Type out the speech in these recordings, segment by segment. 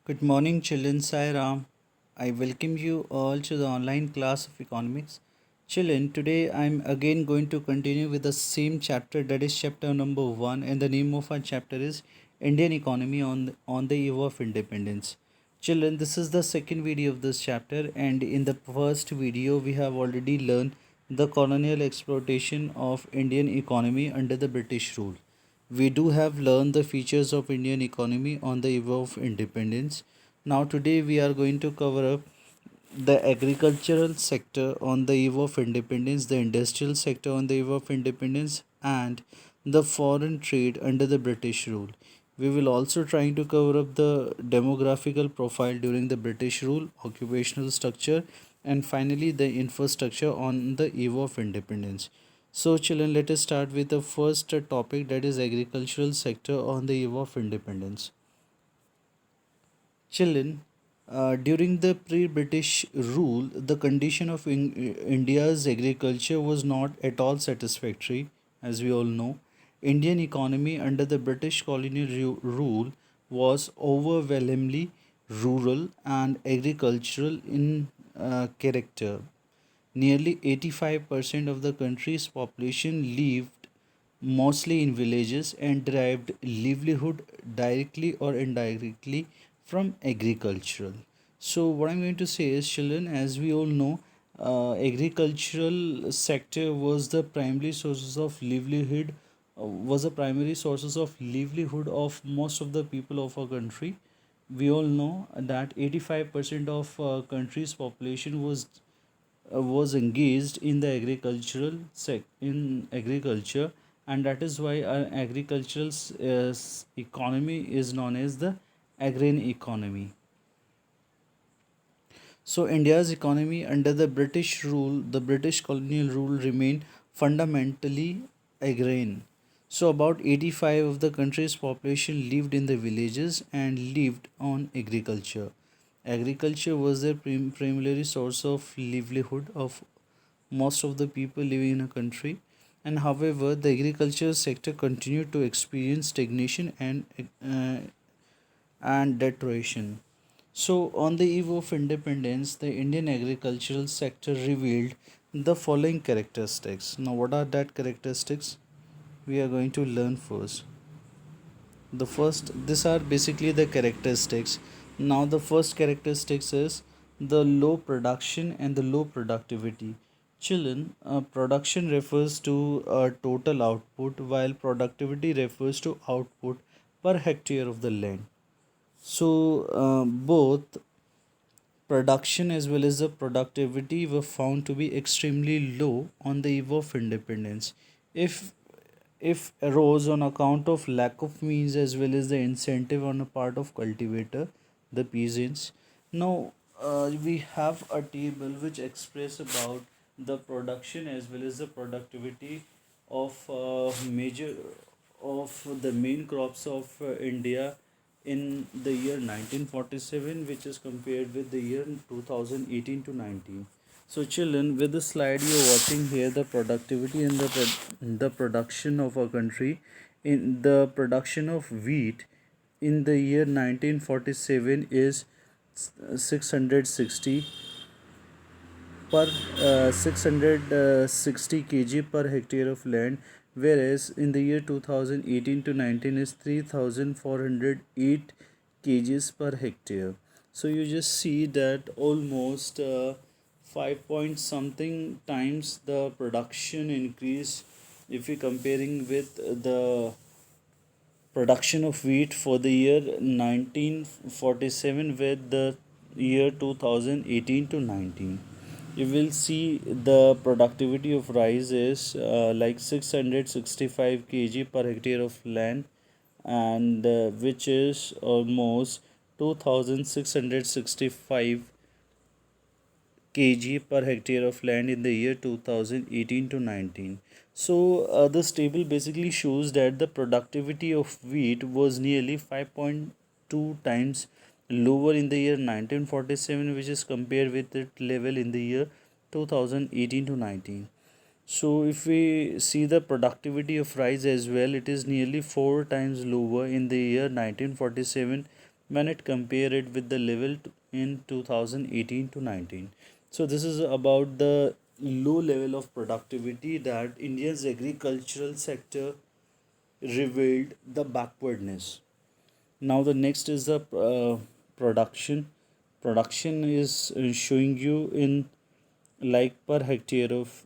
Good morning, children. Sai Ram. I welcome you all to the online class of economics. Children, today I'm again going to continue with the same chapter, that is chapter number 1, and the name of our chapter is Indian Economy on the Eve of Independence. Children, this is the second video of this chapter, and in the first video, we have already learned the colonial exploitation of Indian economy under the British rule. We do have learned the features of Indian economy on the eve of independence. Now today we are going to cover up the agricultural sector on the eve of independence, the industrial sector on the eve of independence, and the foreign trade under the British rule. We will also try to cover up the demographical profile during the British rule, occupational structure, and finally the infrastructure on the eve of independence. So, children, let us start with the first topic, that is agricultural sector on the eve of independence. Children, during the pre-British rule, the condition of India's agriculture was not at all satisfactory, as we all know. Indian economy under the British colonial rule was overwhelmingly rural and agricultural in character. Nearly 85% of the country's population lived mostly in villages and derived livelihood directly or indirectly from agricultural. So what I'm going to say is, children, as we all know, agricultural sector was the primary sources of livelihood, of most of the people of our country. We all know that 85% of country's population was engaged in the in agriculture, and that is why our agricultural economy is known as the agrarian economy. So India's economy under the British rule, the British colonial rule, remained fundamentally agrarian. So about 85 of the country's population lived in the villages and lived on agriculture. Agriculture was the primary source of livelihood of most of the people living in a country. And however, the agriculture sector continued to experience stagnation and deterioration. So on the eve of independence, the Indian agricultural sector revealed the following characteristics. Now what are that characteristics? We are going to learn first. The first, these are basically the characteristics. Now the first characteristics is the low production and the low productivity. Children, production refers to total output, while productivity refers to output per hectare of the land. So both production as well as the productivity were found to be extremely low on the eve of independence. If if arose on account of lack of means as well as the incentive on the part of cultivator, the peasants. Now we have a table which express about the production as well as the productivity of major of the main crops of India in the year 1947, which is compared with the year 2018 to 19. So children, with the slide you're watching here, the productivity and the production of our country, in the production of wheat in the year 1947 is 660 per 660 kg per hectare of land, whereas in the year 2018 to 19 is 3408 kgs per hectare. So you just see that almost 5 point something times the production increase if we comparing with the production of wheat for the year 1947 with the year 2018 to 19. You will see the productivity of rice is like 665 kg per hectare of land, and which is almost 2665 kg per hectare of land in the year 2018 to 19. So this table basically shows that the productivity of wheat was nearly 5.2 times lower in the year 1947, which is compared with its level in the year 2018 to 19. So if we see the productivity of rice as well, it is nearly 4 times lower in the year 1947 when it compare it with the level in 2018 to 19. So this is about the low level of productivity that India's agricultural sector revealed the backwardness. Now the next is the production. Production is showing you in like per hectare of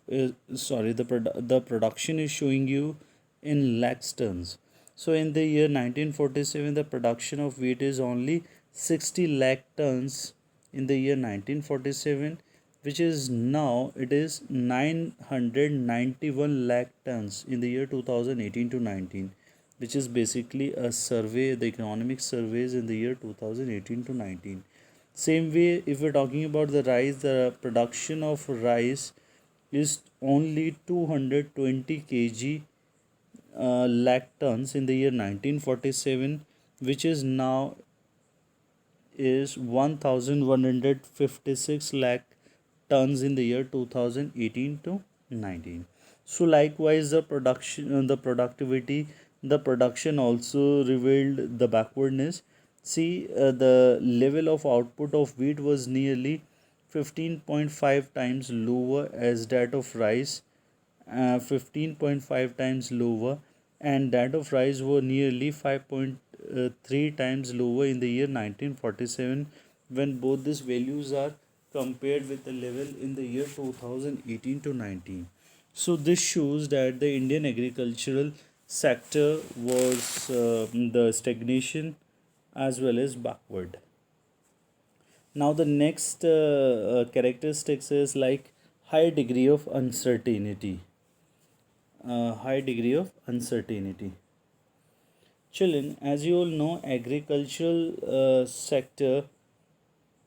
sorry the production is showing you in lakhs tons. So in the year 1947 the production of wheat is only 60 lakh tons in the year 1947, which is now it is 991 lakh tons in the year 2018 to 19, which is basically a survey, the economic surveys in the year 2018 to 19. Same way, if we're talking about the rice, the production of rice is only 220 kg lakh tons in the year 1947, which is now is 1156 lakh tons in the year 2018 to 19. So likewise the productivity, the production also revealed the backwardness. See, the level of output of wheat was nearly 15.5 times lower as that of rice, 15.5 times lower, and that of rice were nearly 5.3 times lower in the year 1947, when both these values are compared with the level in the year 2018 to 19. So this shows that the Indian agricultural sector was the stagnation as well as backward. Now the next characteristics is like high degree of uncertainty. High degree of uncertainty. Children, as you all know, agricultural sector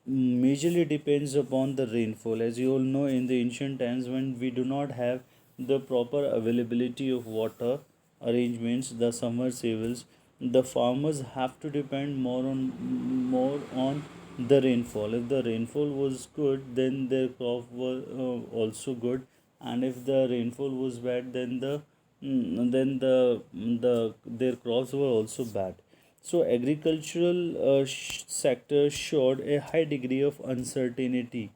majorly depends upon the rainfall. As you all know, in the ancient times when we do not have the proper availability of water arrangements, the submersibles, the farmers have to depend more on the rainfall. If the rainfall was good, then their crop was also good, and if the rainfall was bad, then the their crops were also bad. So agricultural sector showed a high degree of uncertainty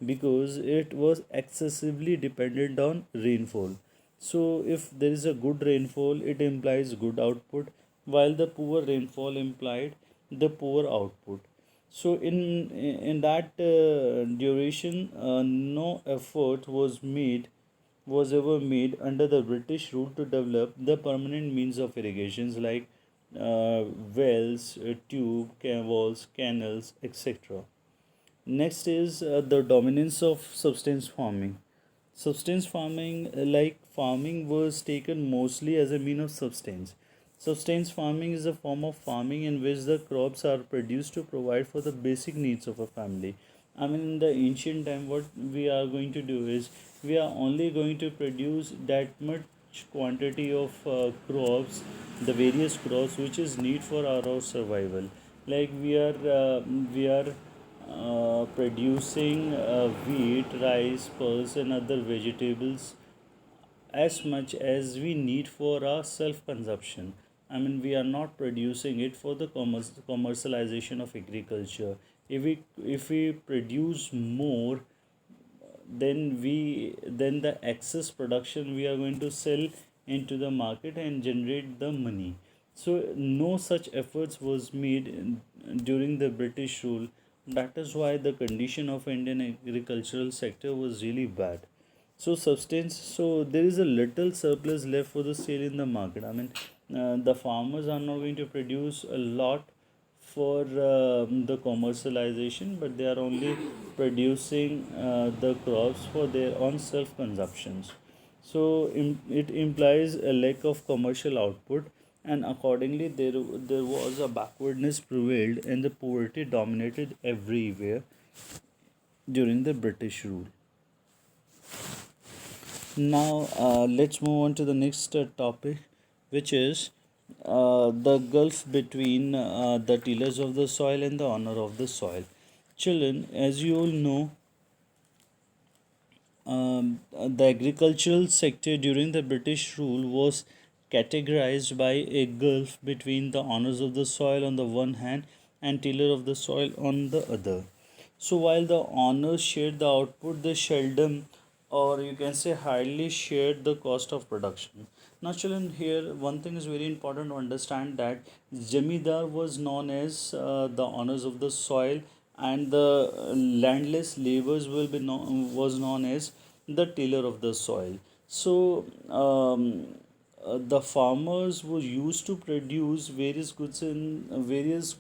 because it was excessively dependent on rainfall. So if there is a good rainfall, it implies good output, while the poor rainfall implied the poor output. So in that duration, no effort was ever made under the British rule to develop the permanent means of irrigations like wells, walls, canals, etc. Next is the dominance of substance farming. Substance farming, like farming, was taken mostly as a mean of substance. Substance farming is a form of farming in which the crops are produced to provide for the basic needs of a family. I mean, in the ancient time, what we are going to do is we are only going to produce that much quantity of crops, the various crops which is need for our survival. Like we are producing wheat, rice, pulse, and other vegetables as much as we need for our self consumption. I mean, we are not producing it for the commercialization of agriculture. If we produce more, then the excess production we are going to sell into the market and generate the money. So no such efforts was made during the British rule. That is why the condition of Indian agricultural sector was really bad. So there is a little surplus left for the sale in the market. I mean, the farmers are not going to produce a lot for the commercialization, but they are only producing the crops for their own self consumptions. So it implies a lack of commercial output, and accordingly there was a backwardness prevailed and the poverty dominated everywhere during the British rule. Now, let's move on to the next topic, which is the gulf between the tillers of the soil and the owner of the soil. Children, as you all know, the agricultural sector during the British rule was categorized by a gulf between the owners of the soil on the one hand and tiller of the soil on the other. So while the owners shared the output, they seldom, or you can say hardly, shared the cost of production. Now, children, here one thing is very important to understand that Jamidar was known as the owners of the soil, and the landless laborers was known as the tiller of the soil. So the farmers were used to produce various goods in various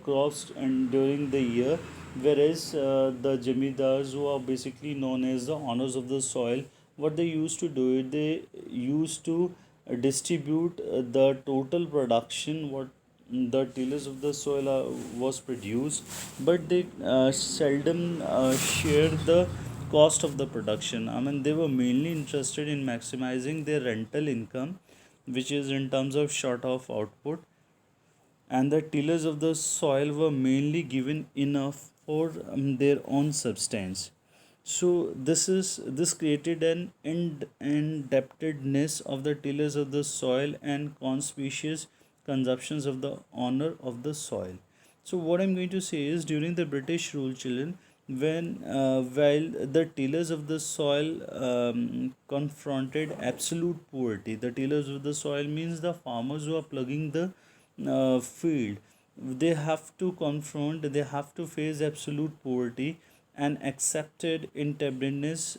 crops and during the year, whereas the jamidars, who are basically known as the owners of the soil, what they used to do is they used to distribute the total production what the tillers of the soil was produced, but they seldom shared the cost of the production. I mean, they were mainly interested in maximizing their rental income, which is in terms of short of output, and the tillers of the soil were mainly given enough for their own substance. So this created an indebtedness of the tillers of the soil and conspicuous consumptions of the owner of the soil. So what I'm going to say is, during the British rule, children, when while the tillers of the soil confronted absolute poverty, the tillers of the soil means the farmers who are plugging the field, they have to confront, they have to face absolute poverty and accepted indebtedness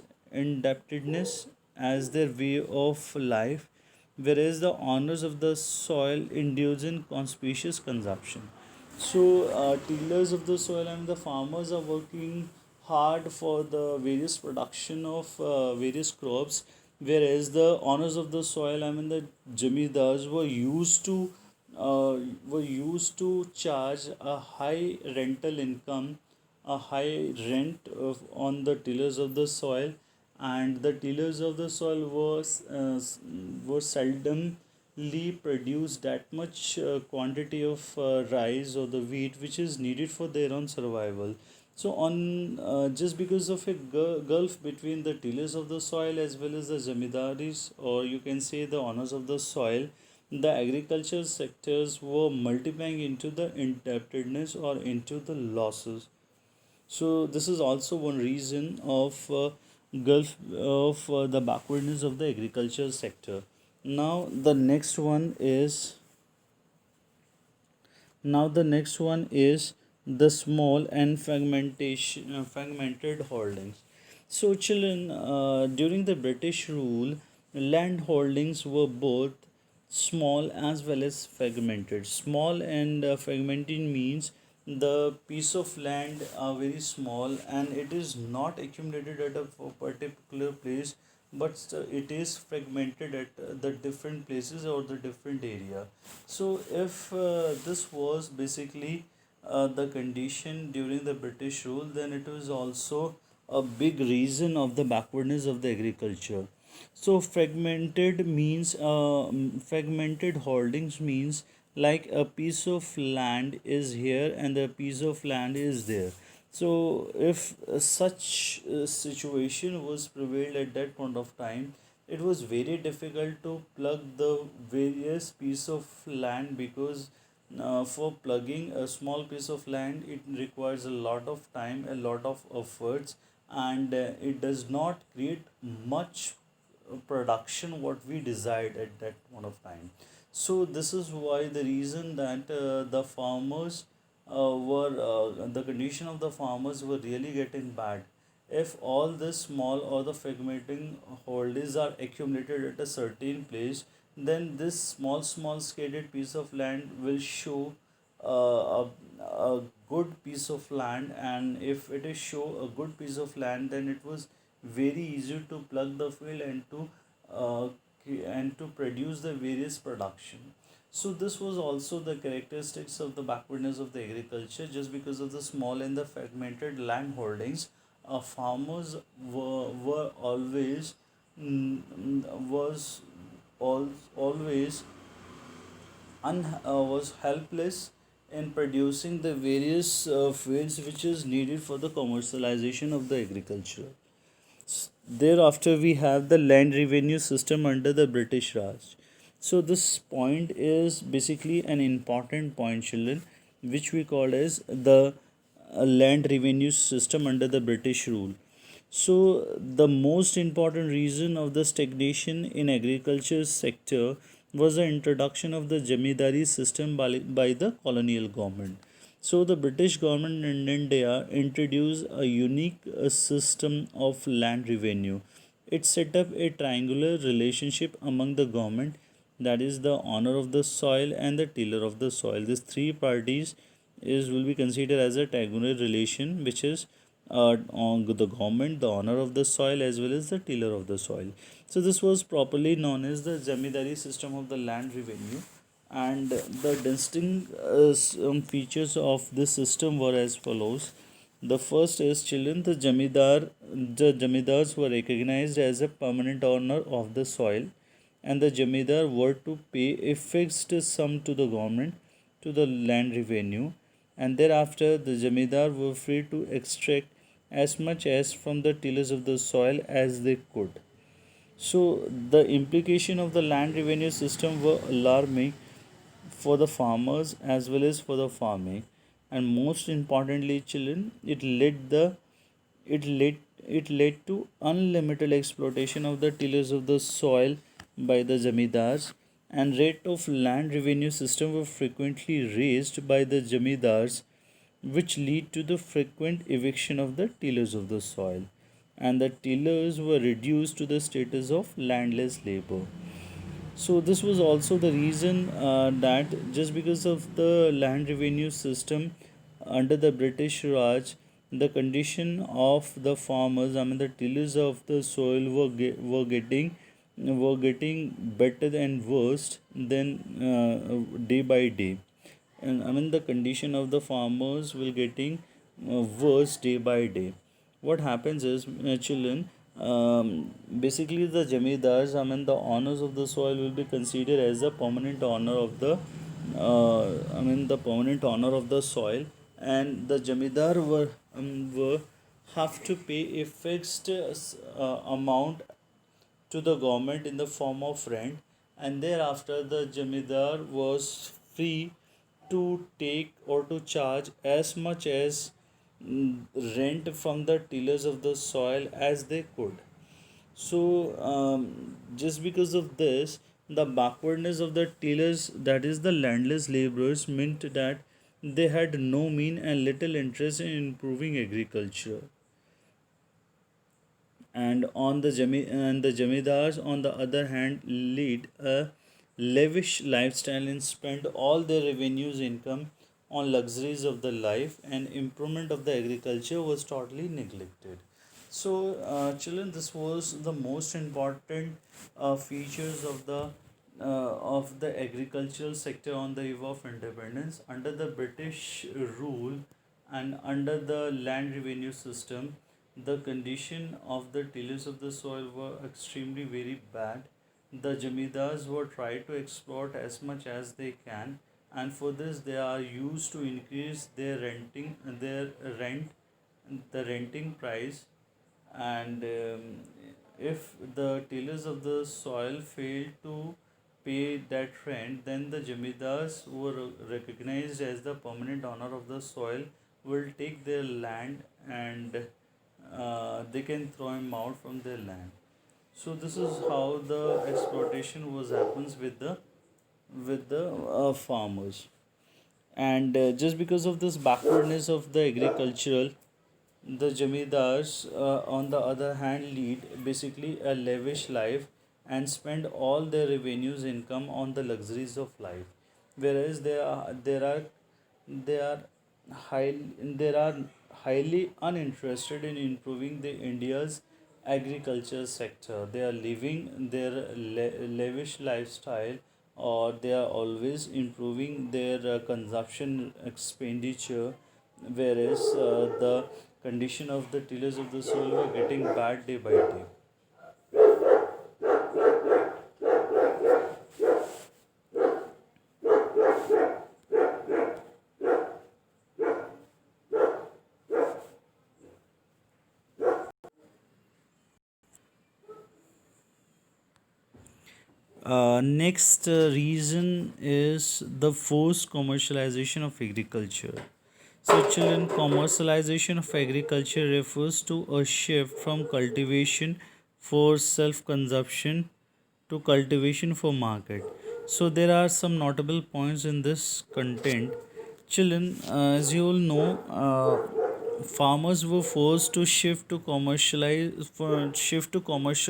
as their way of life, whereas the owners of the soil indulge in conspicuous consumption. So, tillers of the soil and the farmers are working hard for the various production of various crops, whereas the owners of the soil, I mean the jamidars, uh, were used to charge a high rental income, a high rent on the tillers of the soil, and the tillers of the soil were seldomly produce that much quantity of rice or the wheat which is needed for their own survival. So on just because of a gulf between the tillers of the soil as well as the zamidaris, or you can say the owners of the soil, the agriculture sectors were multiplying into the indebtedness or into the losses. So this is also one reason of gulf of the backwardness of the agriculture sector. Now the next one is Now the next one is the small and fragmented holdings. So children, during the British rule, land holdings were both small as well as fragmented. Small and fragmented means the piece of land are very small and it is not accumulated at a particular place, but it is fragmented at the different places or the different area. So if this was basically the condition during the British rule, then it was also a big reason of the backwardness of the agriculture. So fragmented holdings means like a piece of land is here and a piece of land is there. So if such situation was prevailed at that point of time, it was very difficult to plug the various piece of land, because for plugging a small piece of land it requires a lot of time, a lot of efforts, and it does not create much production what we desired at that point of time. So this is why the reason that the farmers were the condition of the farmers were really getting bad. If all this small or the fragmenting holdings are accumulated at a certain place, then this small scattered piece of land will show a good piece of land, and if it is show a good piece of land, then it was very easy to plug the field uh, and to produce the various production. So this was also the characteristics of the backwardness of the agriculture. Just because of the small and the fragmented land holdings, farmers were always was always was helpless in producing the various fields which is needed for the commercialization of the agriculture. Thereafter, we have the land revenue system under the British Raj. So this point is basically an important point, children, which we call as the land revenue system under the British rule. So the most important reason of the stagnation in agriculture sector was the introduction of the jamidari system by the colonial government. So the British government in India introduced a unique system of land revenue. It set up a triangular relationship among the government, that is the owner of the soil and the tiller of the soil. These three parties is will be considered as a triangular relation, which is on the government, the owner of the soil, as well as the tiller of the soil. So this was properly known as the zamindari system of the land revenue, and the distinct features of this system were as follows. The first is, children, the jamidars were recognized as a permanent owner of the soil, and the jamidar were to pay a fixed sum to the government, to the land revenue, and thereafter the jamidar were free to extract as much as from the tillers of the soil as they could. So the implication of the land revenue system were alarming for the farmers as well as for the farming, and most importantly, children, it led to unlimited exploitation of the tillers of the soil by the zamindars, and rate of land revenue system were frequently raised by the zamindars, which lead to the frequent eviction of the tillers of the soil, and the tillers were reduced to the status of landless labor. So this was also the reason that just because of the land revenue system under the British Raj, the condition of the farmers, I mean the tillers of the soil were getting better and worse than day by day. And I mean the condition of the farmers will getting worse day by day. What happens is, children, basically the jamidars, I mean the owners of the soil, will be considered as the permanent owner of the the permanent owner of the soil, and the jamidar were have to pay a fixed amount to the government in the form of rent, and thereafter the jamidar was free to take or to charge as much as rent from the tillers of the soil as they could. So just because of this, the backwardness of the tillers, that is the landless laborers, meant that they had no mean and little interest in improving agriculture. And the jamidars, on the other hand, lead a lavish lifestyle and spend all their revenues income on luxuries of the life, and improvement of the agriculture was totally neglected. So children, this was the most important features of the agricultural sector on the eve of independence under the British rule. And under the land revenue system, the condition of the tillers of the soil were extremely very bad. The jamidars were trying to exploit as much as they can, and for this they are used to increase their rent, the renting price. And if the tillers of the soil fail to pay that rent, then the jamidars, who were recognized as the permanent owner of the soil, will take their land, and they can throw him out from their land. So this is how the exploitation was happens with the farmers. And just because of this backwardness of the agricultural, the jamidars, on the other hand, lead basically a lavish life and spend all their revenues income on the luxuries of life, whereas they are high they are highly uninterested in improving the India's agriculture sector. They are living their lavish lifestyle, or they are always improving their consumption expenditure, whereas the condition of the tillers of the soil were getting bad day by day. Next reason is the forced commercialization of agriculture. So, children, commercialization of agriculture refers to a shift from cultivation for self consumption to cultivation for market. So, there are some notable points in this content. Children, as you all know, farmers were forced to shift to commercial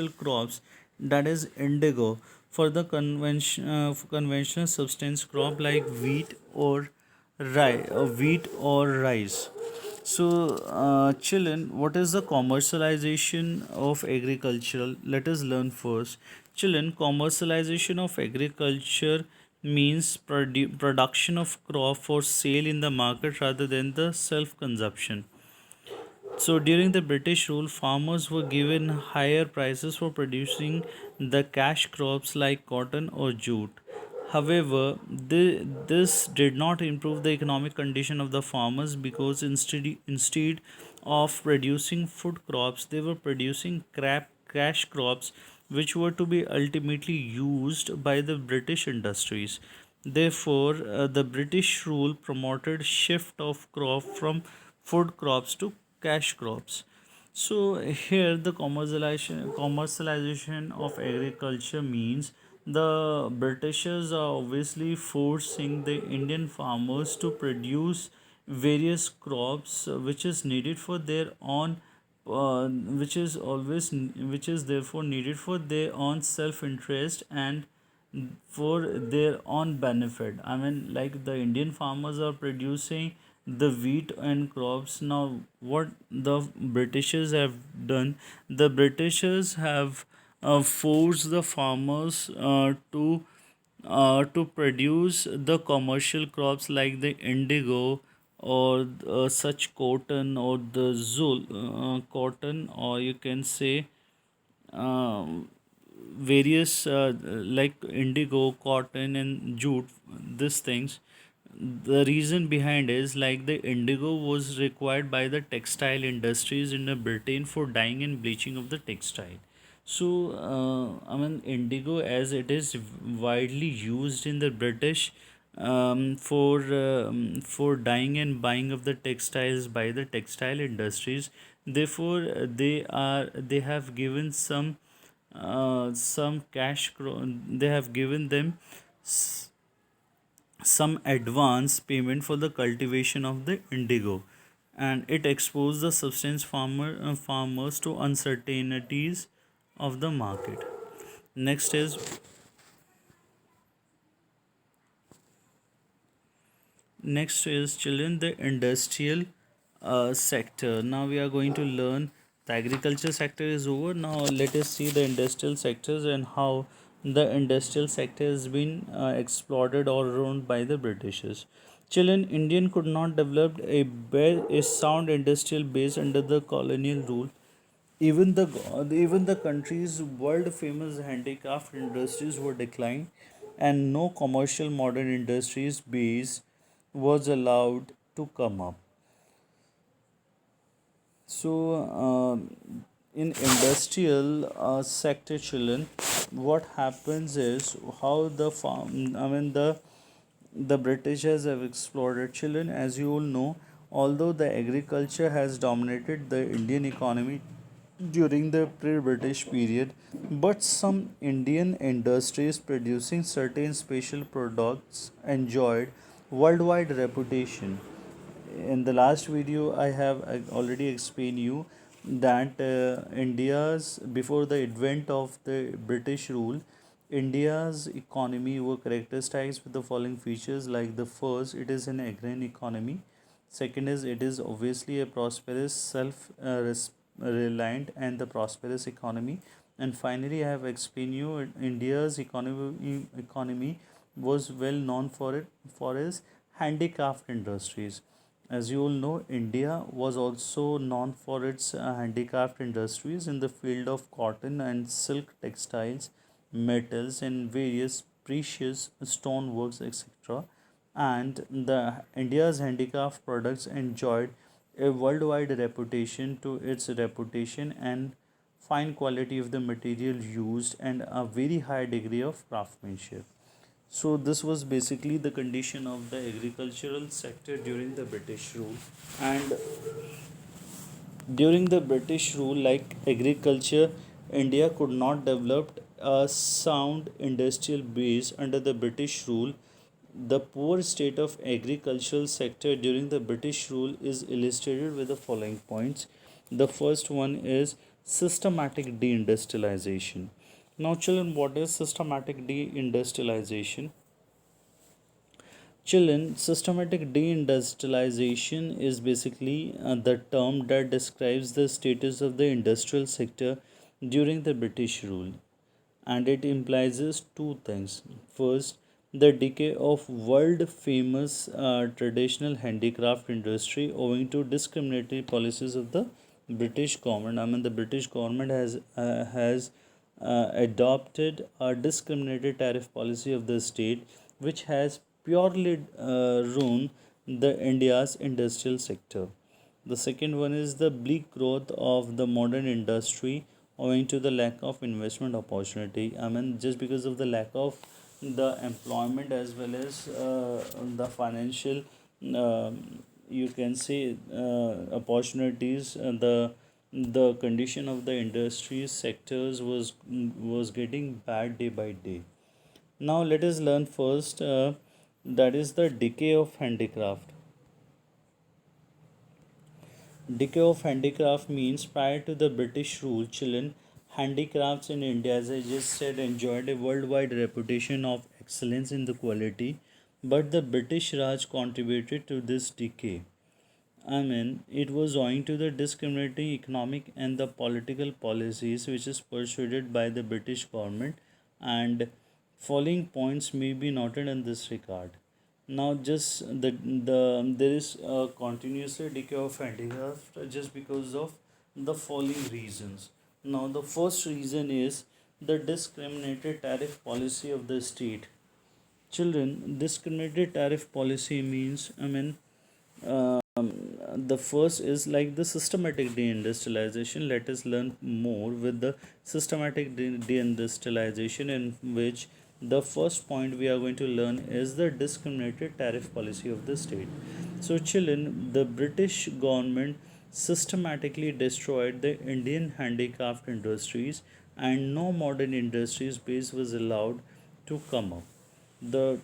crops, that is indigo, for the conventional substance crop like wheat or rice. So, children, what is the commercialization of agriculture? Let us learn first. Children, commercialization of agriculture means production of crop for sale in the market rather than the self consumption. So during the British rule, farmers were given higher prices for producing the cash crops like cotton or jute. However, this did not improve the economic condition of the farmers because instead of producing food crops, they were producing cash crops which were to be ultimately used by the British industries. Therefore, the British rule promoted shift of crop from food crops to cash crops. So here the commercialization of agriculture means the Britishers are obviously forcing the Indian farmers to produce various crops which is needed for their own which is therefore needed for their own self interest and for their own benefit. I mean, like the Indian farmers are producing the wheat and crops. Now what the Britishers have done, the Britishers have forced the farmers to produce the commercial crops like the indigo or such cotton or the zul cotton, or you can say um, various like indigo, cotton, and jute. These things. The reason behind is like the indigo was required by the textile industries in Britain for dyeing and bleaching of the textile. So, I mean, indigo as it is widely used in the British for dyeing and buying of the textiles by the textile industries. Therefore, they have given some they have given them some advance payment for the cultivation of the indigo, and it exposed the farmers to uncertainties of the market. Next is next is children, the industrial sector. Now we are going to learn the agriculture sector is over. Now let us see the industrial sectors and how the industrial sector has been exploited or ruled by the Britishers. Children, Indian could not develop a sound industrial base under the colonial rule. Even the country's world famous handicraft industries were declined, and no commercial modern industries base was allowed to come up. So, in industrial sector, children, what happens is how the farm. I mean the Britishers have exploited children. As you all know, although the agriculture has dominated the Indian economy during the pre-British period, but some Indian industries producing certain special products enjoyed worldwide reputation. In the last video I have already explained you that India's before the advent of the British rule, India's economy were characterized with the following features. Like the first, it is an agrarian economy. Second is it is obviously a prosperous self reliant and the prosperous economy. And finally I have explained you India's economy was well known for its handicraft industries. As you all know, India was also known for its handicraft industries in the field of cotton and silk textiles, metals, and various precious stoneworks, etc. And the India's handicraft products enjoyed a worldwide reputation to its reputation and fine quality of the material used and a very high degree of craftsmanship. So this was basically the condition of the agricultural sector during the British rule. And during the British rule, like agriculture, India could not develop a sound industrial base under the British rule. The poor state of agricultural sector during the British rule is illustrated with the following points. The first one is systematic deindustrialization. Now, children, what is systematic deindustrialization? Children, systematic deindustrialization is basically the term that describes the status of the industrial sector during the British rule, and it implies two things. First, the decay of world famous traditional handicraft industry owing to discriminatory policies of the British government. I mean, the British government has adopted a discriminatory tariff policy of the state, which has purely ruined the India's industrial sector. The second one is the bleak growth of the modern industry owing to the lack of investment opportunity. I mean, just because of the lack of the employment as well as the financial, you can say, opportunities, the condition of the industry sectors was getting bad day by day. Now let us learn first, that is the decay of handicraft. Decay of handicraft means prior to the British rule, children, handicrafts in India, as I just said, enjoyed a worldwide reputation of excellence in the quality, but the British Raj contributed to this decay. I mean, it was owing to the discriminating economic and the political policies which is pursued by the British government, and following points may be noted in this regard. Now, just there is a continuous decay of handicraft just because of the following reasons. Now, the first reason is the discriminatory tariff policy of the state. Children, discriminatory tariff policy means, I mean, the first is like the systematic deindustrialization. Let us learn more with the systematic deindustrialization, in which the first point we are going to learn is the discriminatory tariff policy of the state. So, children, the British government systematically destroyed the Indian handicraft industries, and no modern industries base was allowed to come up. The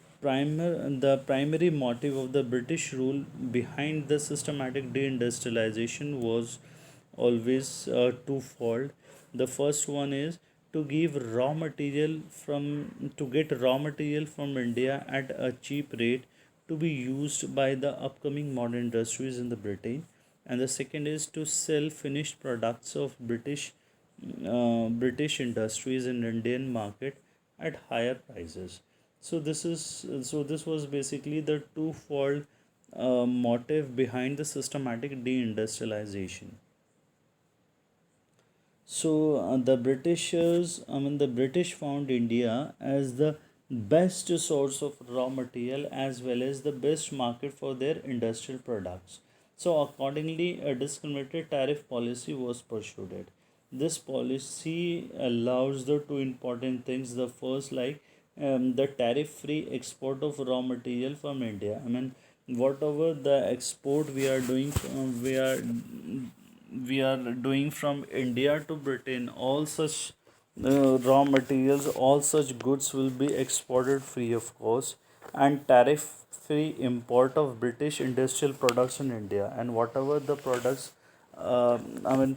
primary motive of the British rule behind the systematic deindustrialization was always twofold. The first one is to give raw material from to get raw material from India at a cheap rate to be used by the upcoming modern industries in the Britain, and the second is to sell finished products of British industries in Indian market at higher prices. This was basically the twofold motive behind the systematic deindustrialization. So the British found India as the best source of raw material as well as the best market for their industrial products. So accordingly, a discriminatory tariff policy was pursued. This policy allows the two important things. The first, like the tariff-free export of raw material from India. I mean, whatever the export we are doing from India to Britain, all such raw materials, all such goods will be exported free of cost, and tariff free import of British industrial products in India, and whatever the products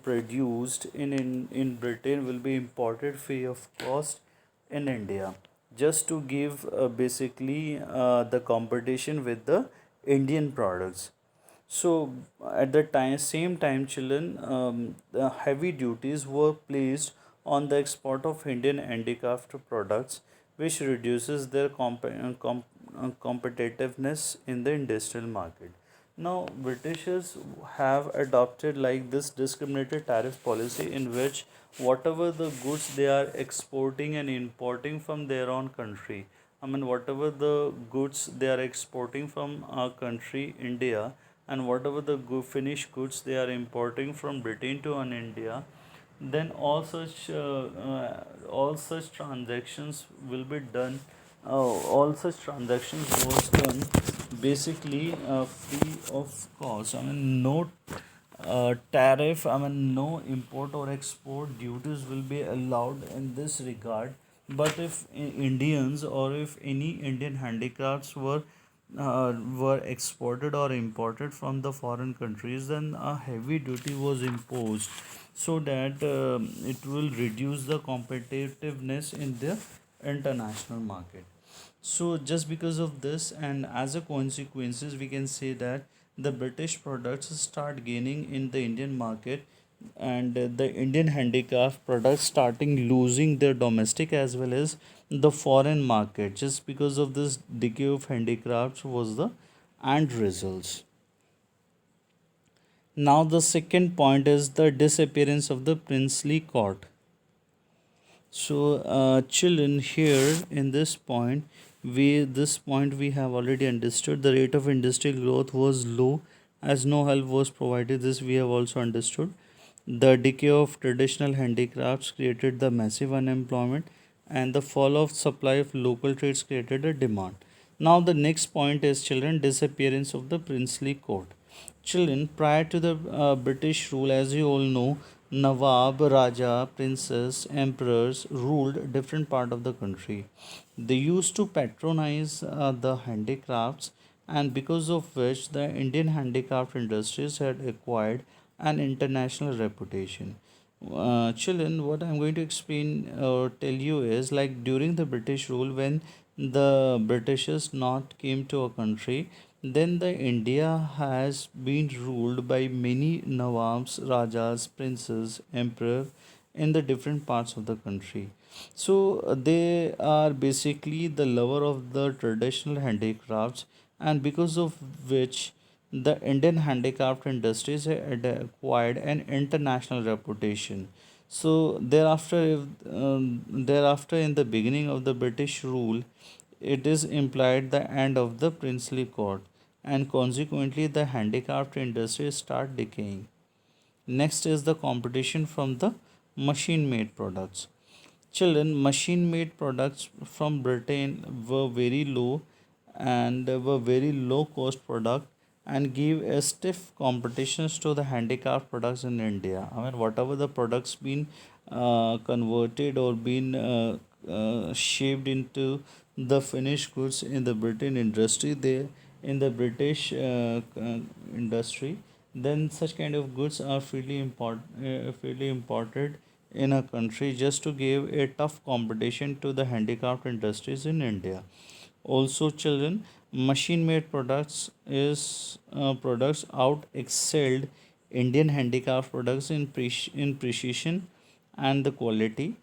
produced in Britain will be imported free of cost in India, just to give basically the competition with the Indian products. So at the same time, children, the heavy duties were placed on the export of Indian handicraft products, which reduces their competitiveness in the industrial market. Now, Britishers have adopted like this discriminatory tariff policy, in which whatever the goods they are exporting and importing from their own country, I mean, whatever the goods they are exporting from our country, India, and whatever the finished goods they are importing from Britain to an India, then all such transactions will be done. All such transactions was done basically free of cost. I mean, no tariff, I mean, no import or export duties will be allowed in this regard. But if Indians or if any Indian handicrafts were exported or imported from the foreign countries, then a heavy duty was imposed so that it will reduce the competitiveness in the international market. So just because of this and as a consequences, we can say that the British products start gaining in the Indian market, and the Indian handicraft products starting losing their domestic as well as the foreign market. Just because of this decay of handicrafts was the end results. Now the second point is the disappearance of the princely court. So, children, here in this point we have already understood the rate of industrial growth was low as no help was provided. This we have also understood. The decay of traditional handicrafts created the massive unemployment, and the fall of supply of local trades created a demand. Now, the next point is children disappearance of the princely court. Children, prior to the British rule, as you all know, Nawab, Raja, princes, emperors ruled different part of the country. They used to patronize the handicrafts, and because of which the Indian handicraft industries had acquired an international reputation. Children, what I'm going to explain or tell you is like during the British rule, when the Britishers not came to a country, then the India has been ruled by many Nawabs, Rajas, princes, emperor in the different parts of the country. So they are basically the lover of the traditional handicrafts, and because of which the Indian handicraft industries had acquired an international reputation. So thereafter, in the beginning of the British rule, it is implied the end of the princely court, and consequently the handicraft industry start decaying. Next is the competition from the machine made products. Children, machine made products from Britain were very low and were very low cost product and give a stiff competitions to the handicraft products in India. I mean, whatever the products been converted or been shaped into the finished goods in the Britain industry, they in the British industry, then such kind of goods are freely imported in a country just to give a tough competition to the handicraft industries in India. Also, children, machine made products out excelled Indian handicraft products in precision and the quality,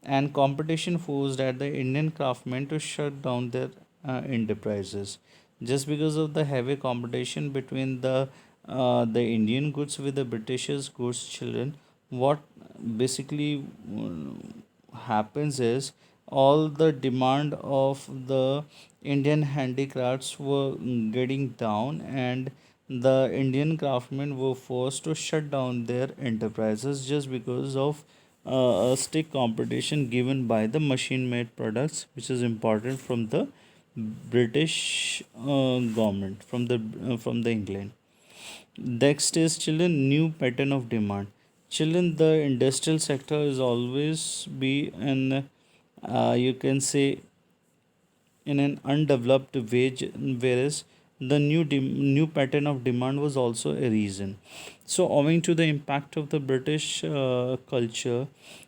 and competition forced at the Indian craftsmen to shut down their enterprises. Just because of the heavy competition between the Indian goods with the British's goods, children, what basically happens is all the demand of the Indian handicrafts were getting down, and the Indian craftsmen were forced to shut down their enterprises just because of a strict competition given by the machine made products, which is important from the British government, from the England. Next is children new pattern of demand. Children, the industrial sector is always be an you can say in an undeveloped wage, whereas the new pattern of demand was also a reason. So owing to the impact of the British culture,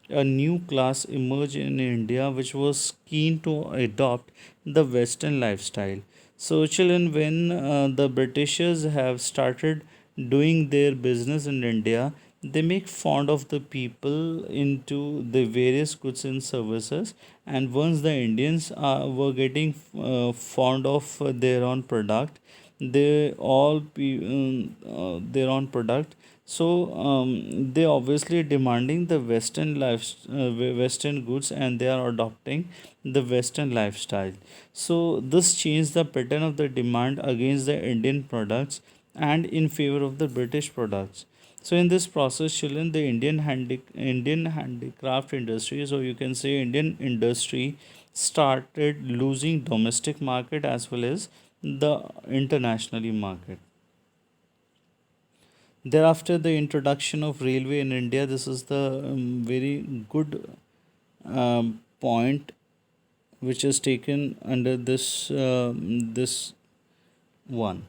a new class emerged in India which was keen to adopt the Western lifestyle. So children, when the Britishers have started doing their business in India, they make fond of the people into the various goods and services, and once the Indians were getting fond of their own product, their own product. So they obviously demanding the Western goods, and they are adopting the Western lifestyle. So this changed the pattern of the demand against the Indian products and in favor of the British products. So in this process, children, the Indian handicraft industry, so you can say Indian industry started losing domestic market as well as the internationally market. Thereafter, the introduction of railway in India. This is the very good point which is taken under this one.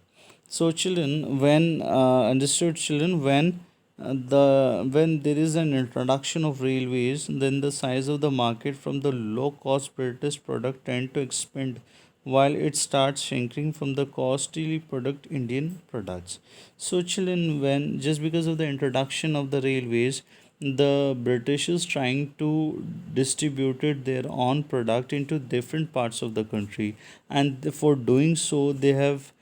So children, when understood children, when there is an introduction of railways, then the size of the market from the low cost British product tend to expand, while it starts shrinking from the costly product Indian products. So children, when just because of the introduction of the railways, the British is trying to distributed their own product into different parts of the country, and for doing so, they have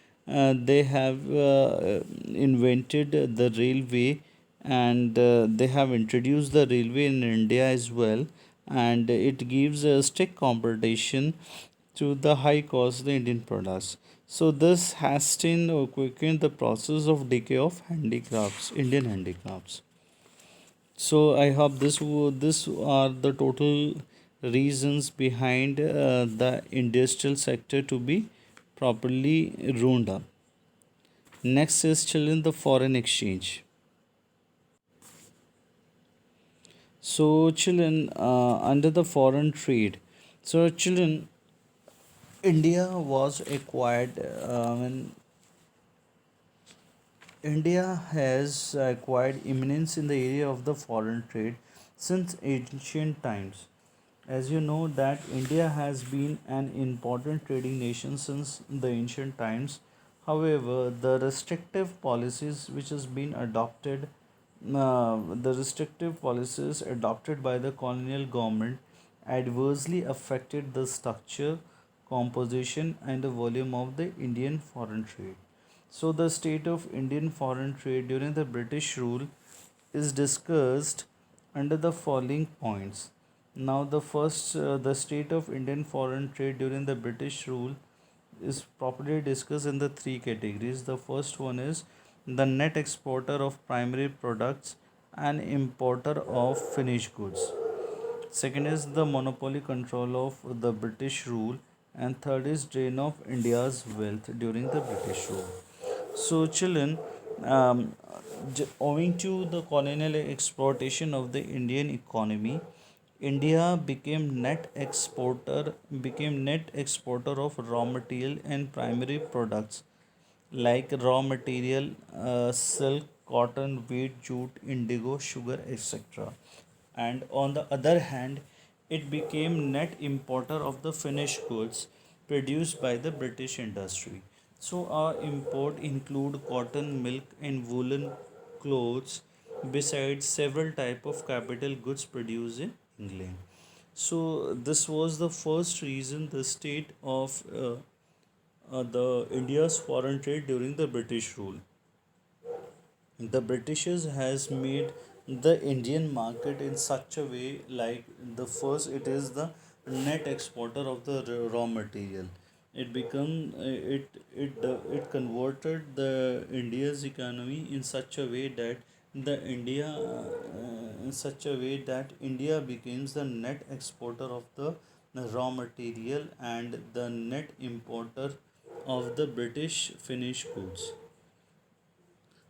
invented the railway, and they have introduced the railway in India as well, and it gives a strict competition to the high cost the Indian products. So this hastened or quickened the process of decay of handicrafts, Indian handicrafts. So I hope this are the total reasons behind the industrial sector to be properly ruined up. Next is children the foreign exchange. So children under the foreign trade. So children, India was acquired. India has acquired eminence in the area of the foreign trade since ancient times. As you know that India has been an important trading nation since the ancient times. However, the restrictive policies which has been adopted, the restrictive policies adopted by the colonial government adversely affected the structure, composition, and the volume of the Indian foreign trade. So, the state of Indian foreign trade during the British rule is discussed under the following points. Now, the state of Indian foreign trade during the British rule is properly discussed in the three categories. The first one is the net exporter of primary products and importer of finished goods. Second is the monopoly control of the British rule, and third is drain of India's wealth during the British rule. So, children, um, owing to the colonial exploitation of the Indian economy, India became net exporter of raw material and primary products like raw material, silk, cotton, wheat, jute, indigo, sugar, etc. And on the other hand, it became net importer of the finished goods produced by the British industry. So our import include cotton, milk, and woolen clothes, besides several type of capital goods produced in England. So this was the first reason the state of the India's foreign trade during the British rule. The Britishers has made the Indian market in such a way, like the first it is the net exporter of the raw material. It become it converted the India's economy in such a way that the India in such a way that India becomes the net exporter of the raw material and the net importer of the British finished goods.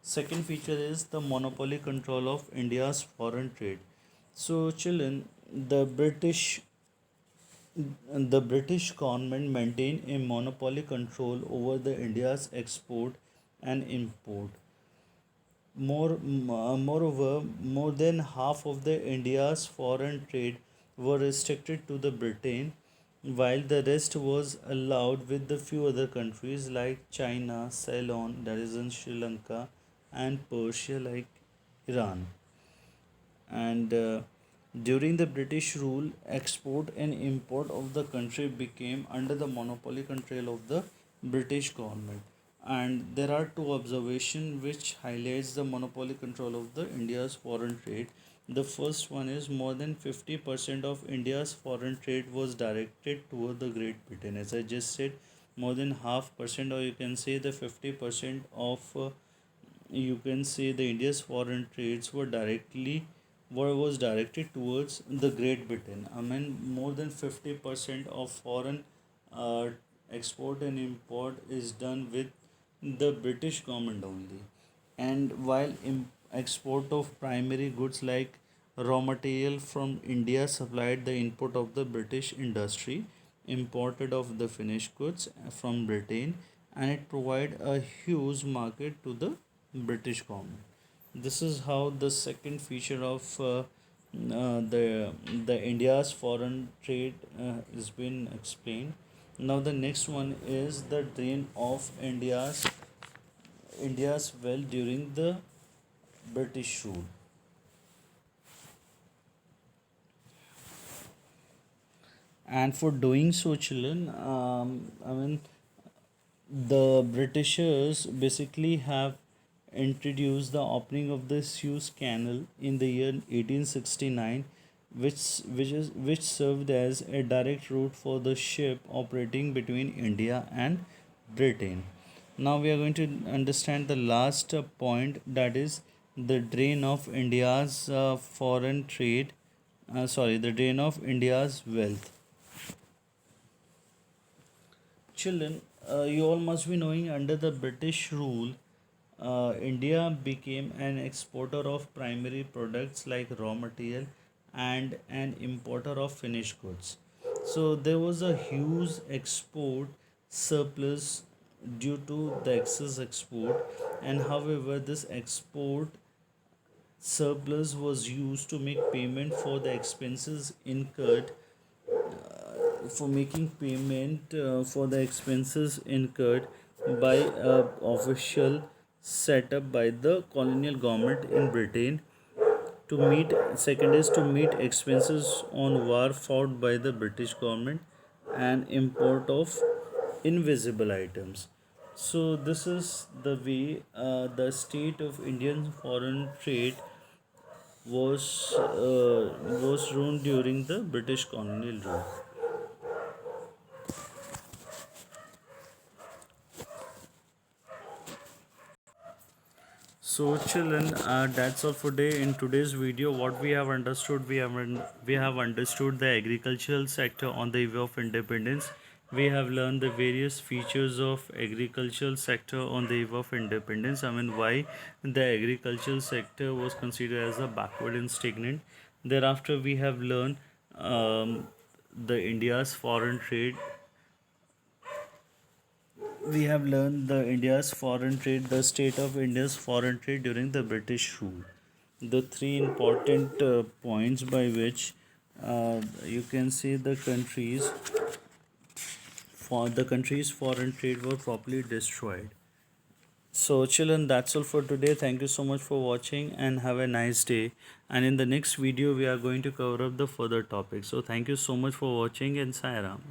Second feature is the monopoly control of India's foreign trade. So, children, the British government maintained a monopoly control over the India's export and import. Moreover, more than half of the India's foreign trade were restricted to the Britain, while the rest was allowed with the few other countries like China, Ceylon, that is in Sri Lanka, and Persia like Iran. And during the British rule, export and import of the country became under the monopoly control of the British government. And there are two observations which highlights the monopoly control of the India's foreign trade. The first one is more than 50% of India's foreign trade was directed toward the Great Britain. As I just said, more than half percent, or you can say the 50% of you can say the India's foreign trades were directly was directed towards the Great Britain. I mean, more than 50% of foreign uh, export and import is done with the British government only. And while export of primary goods like raw material from India supplied the input of the British industry, imported of the finished goods from Britain, and it provide a huge market to the British government. This is how the second feature of the India's foreign trade has been explained. Now the next one is the drain of India's wealth during the British rule. And for doing so, children, I mean, the Britishers basically have introduced the opening of the Suez Canal in the year 1869, which served as a direct route for the ship operating between India and Britain. Now we are going to understand the last point, that is the drain of India's foreign trade. The drain of India's wealth. Children, you all must be knowing under the British rule, India became an exporter of primary products like raw material and an importer of finished goods. So there was a huge export surplus due to the excess export, and however, this export surplus was used to make payment for the expenses incurred for making payment for the expenses incurred by a official set up by the colonial government in Britain to meet. Second is to meet expenses on war fought by the British government and import of invisible items. So this is the way the state of Indian foreign trade was ruled during the British colonial rule. So, children, that's all for today. In today's video, what we have understood, we have understood the agricultural sector on the eve of independence. We have learned the various features of agricultural sector on the eve of independence. I mean, why the agricultural sector was considered as a backward and stagnant. Thereafter, we have learned the India's foreign trade. We have learned the India's foreign trade, the state of India's foreign trade during the British rule. The three important points by which you can see the country's foreign trade were properly destroyed. So, children, that's all for today. Thank you so much for watching and have a nice day. And in the next video, we are going to cover up the further topics. So, thank you so much for watching and Sairam.